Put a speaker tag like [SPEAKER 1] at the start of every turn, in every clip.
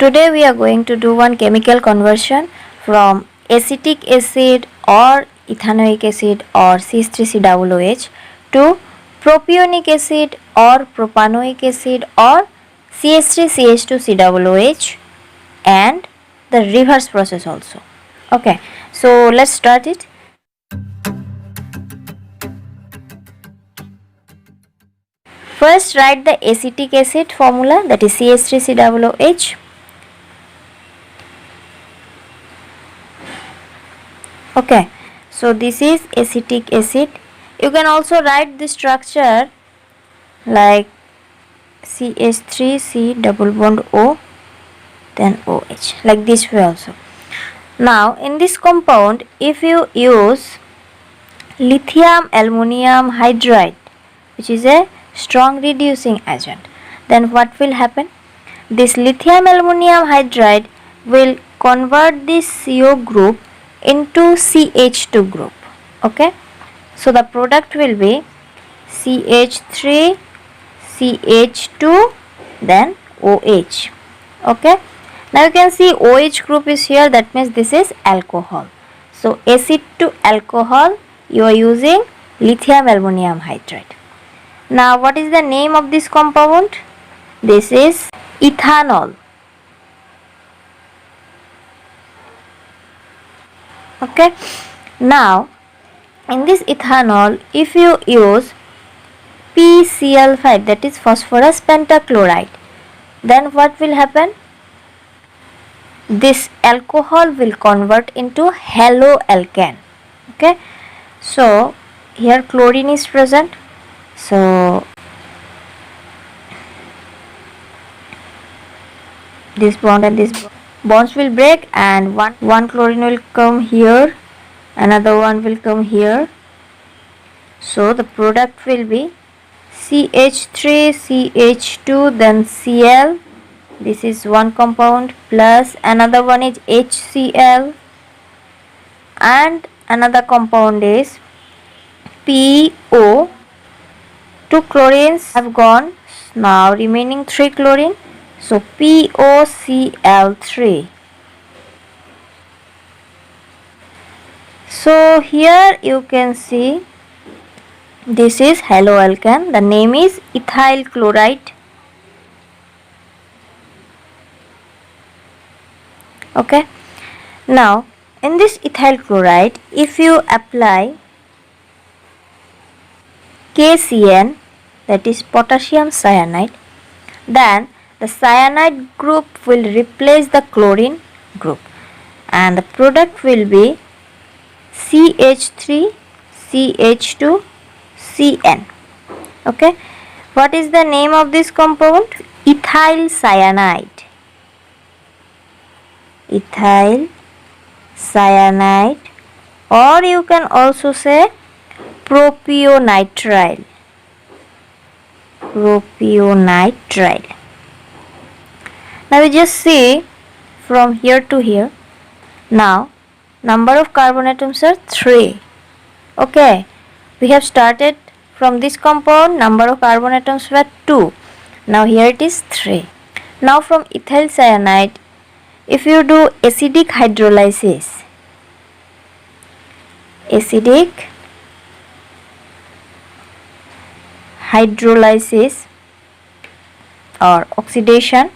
[SPEAKER 1] Today we are going to do one chemical conversion from acetic acid or ethanoic acid or CH3COOH to propionic acid or propanoic acid or CH3CH2COOH and the reverse process also. Okay, so let's start it. First write the acetic acid formula, that is CH3COOH. Okay, so this is acetic acid. You can also write the structure like CH3C double bond O then OH, like this way also. Now in this compound, if you use lithium aluminum hydride, which is a strong reducing agent, then what will happen? This lithium aluminum hydride will convert this CO group into CH2 group. Okay, so the product will be CH3 CH2 then OH. Okay, now you can see OH group is here, that means this is alcohol. So acid to alcohol, you are using lithium aluminum hydride. Now what is the name of this compound? This is ethanol. Okay, now in this ethanol, if you use PCl5, that is phosphorus pentachloride, then what will happen? This alcohol will convert into haloalkane. Okay, so here chlorine is present, so this bond and this bonds will break and one chlorine will come here, another one will come here. So the product will be CH3 CH2 then Cl. This is one compound, plus another one is HCl and another compound is PO. Two chlorines have gone, now remaining 3 chlorine, so POCl3. So here you can see this is haloalkane, the name is ethyl chloride. Okay, now in this ethyl chloride, if you apply KCN, that is potassium cyanide, then the cyanide group will replace the chlorine group and the product will be CH3 CH2 CN. Okay, what is the name of this compound? Ethyl cyanide. Ethyl cyanide, or you can also say propionitrile. Propionitrile. Now we just see from here to here. Now number of carbon atoms are 3. Okay, we have started from this compound, number of carbon atoms were 2. Now here it is 3. Now from ethyl cyanide, if you do acidic hydrolysis, or oxidation,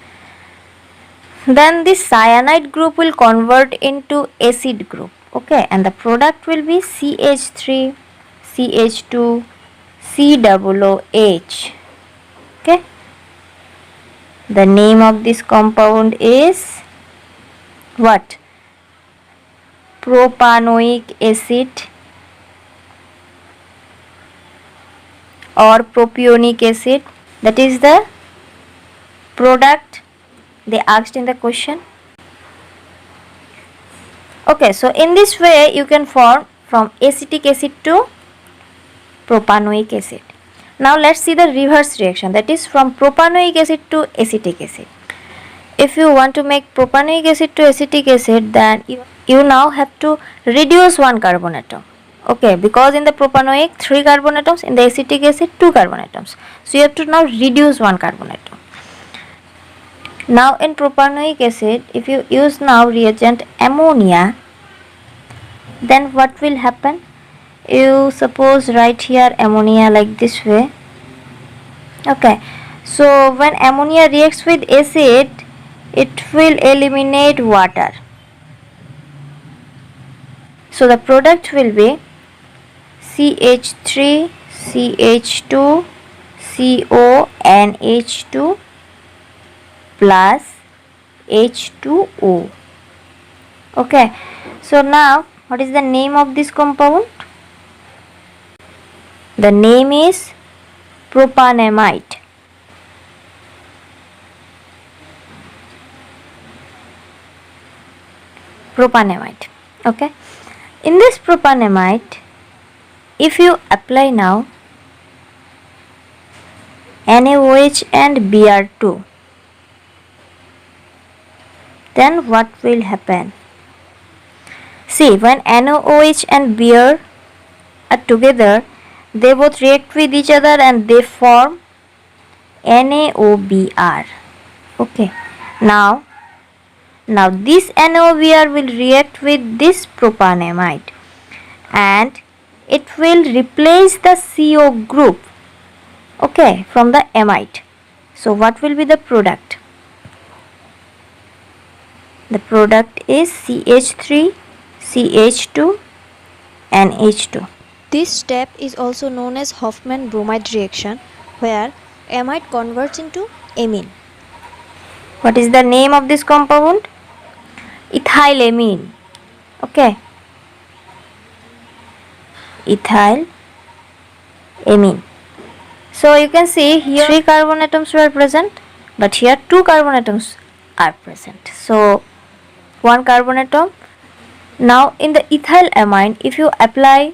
[SPEAKER 1] then this cyanide group will convert into acid group. Okay, and the product will be CH3 CH2 COOH. Okay, the name of this compound is what? Propanoic acid or propionic acid. That is the product they asked in the question. Okay, so in this way you can form from acetic acid to propanoic acid. Now let's see the reverse reaction, that is from propanoic acid to acetic acid. If you want to make propanoic acid to acetic acid, then you now have to reduce one carbon atom. Okay, because in the propanoic 3 carbon atoms, in the acetic acid 2 carbon atoms. So you have to now reduce one carbon atom. Now in propanoic acid, if you use now reagent ammonia, then what will happen? You suppose write here ammonia like this way. Okay, so when ammonia reacts with acid, it will eliminate water. So the product will be CH3, CH2, CONH2 plus H2O. Okay, so now what is the name of this compound? The name is propanamide. Propanamide. Okay, in this propanamide, if you apply now NaOH and Br2, then what will happen? See, when NaOH and Br are together, they both react with each other and they form NaOBr. Okay, now this NaOBr will react with this propanamide and it will replace the CO group, okay, from the amide. So what will be the product? The product is CH3, CH2 and H2.
[SPEAKER 2] This step is also known as Hofmann bromide reaction, where amide converts into amine.
[SPEAKER 1] What is the name of this compound? Ethylamine. Okay, ethylamine. So you can see here 3 carbon atoms were present, but here 2 carbon atoms are present. So 1 carbon atom. Now in the ethylamine, if you apply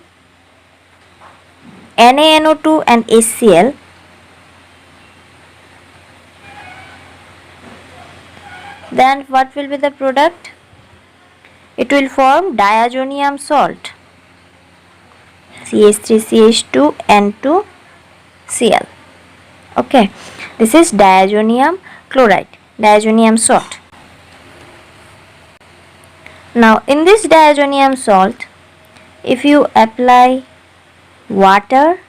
[SPEAKER 1] NaNO2 and HCl, then what will be the product? It will form diazonium salt, CH3CH2N2Cl. Okay, this is diazonium chloride, diazonium salt. Now in this diazonium salt, if you apply water,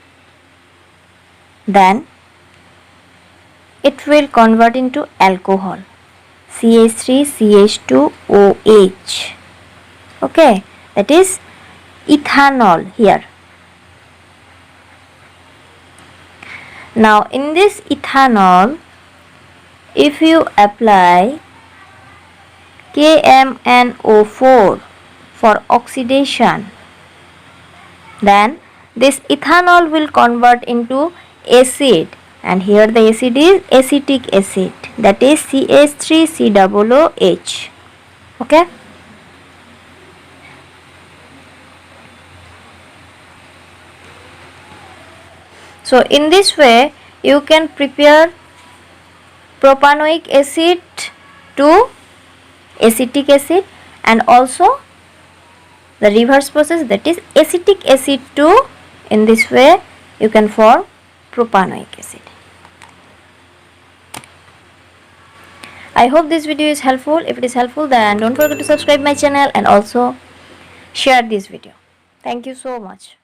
[SPEAKER 1] then it will convert into alcohol, CH3CH2OH. Okay, that is ethanol here. Now in this ethanol, if you apply KMnO4 for oxidation, then this ethanol will convert into acid, and here the acid is acetic acid, that is CH3COOH. Okay, so in this way you can prepare propanoic acid to acetic acid, and also the reverse process, that is acetic acid to, in this way you can form propanoic acid. I hope this video is helpful. If it is helpful, then don't forget to subscribe my channel and also share this video. Thank you so much.